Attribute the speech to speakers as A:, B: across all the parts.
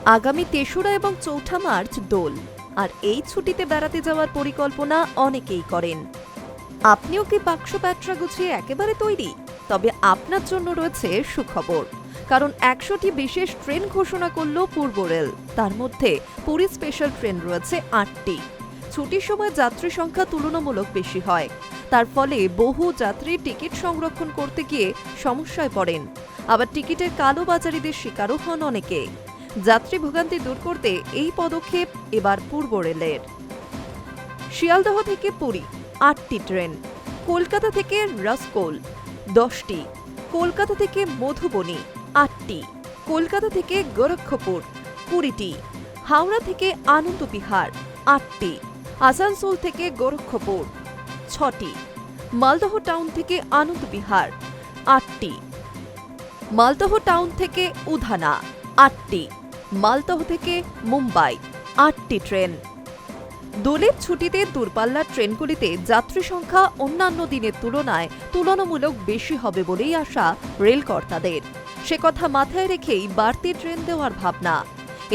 A: আগামী ৩রা এবং ৪ঠা মার্চ দোল, আর এই ছুটিতে বেড়াতে যাওয়ার পরিকল্পনা অনেকেই করেন। আপনিও কি বাক্স প্যাটরা গুছিয়ে একেবারে তৈরি? তবে আপনার জন্য রয়েছে সুখবর, কারণ ১০০টি বিশেষ ট্রেন ঘোষণা করল পূর্ব রেল। তার মধ্যে পুরী স্পেশাল ট্রেন রয়েছে ৮টি। ছুটির সময় যাত্রী সংখ্যা তুলনামূলক বেশি হয়, তার ফলে বহু যাত্রী টিকিট সংরক্ষণ করতে গিয়ে সমস্যায় পড়েন। আবার টিকিটের কালোবাজারিদের শিকারও হন অনেকে। যাত্রী ভোগান্তি দূর করতে এই পদক্ষেপ এবার পূর্ব রেলের। শিয়ালদহ থেকে পুরী ৮টি ট্রেন, কলকাতা থেকে রাজকোল ১০টি, কলকাতা থেকে মধুবনী ৮টি, কলকাতা থেকে গোরক্ষপুর ২০টি, হাওড়া থেকে আনন্দবিহার ৮টি, আসানসোল থেকে গোরক্ষপুর ৬টি, মালদহ টাউন থেকে আনন্দবিহার ৮টি, মালদহ টাউন থেকে উধানা ৮টি, মালদহ থেকে মুম্বাই ৮টি ট্রেন। দোলের ছুটিতে দূরপাল্লার ট্রেনগুলিতে যাত্রী সংখ্যা অন্যান্য দিনের তুলনায় তুলনামূলক বেশি হবে বলেই আশা রেলকর্তাদের। সে কথা মাথায় রেখেই বাড়তি ট্রেন দেওয়ার ভাবনা।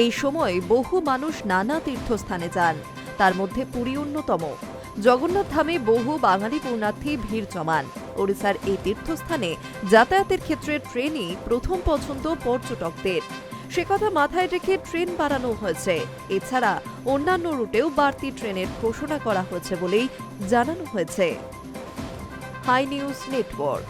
A: এই সময় বহু মানুষ নানা তীর্থস্থানে যান, তার মধ্যে পুরী অন্যতম। জগন্নাথ ধামে বহু বাঙালি পুণ্যার্থী ভিড় জমান। ওড়িশার এই তীর্থস্থানে যাতায়াতের ক্ষেত্রে ট্রেনই প্রথম পছন্দ পর্যটকদের। সে কথা মাথায় রেখে ট্রেন বাড়ানো হয়েছে। এছাড়া অন্যান্য রুটেও বাড়তি ট্রেনের ঘোষণা করা হয়েছে বলেই জানানো হয়েছে। Hi news network.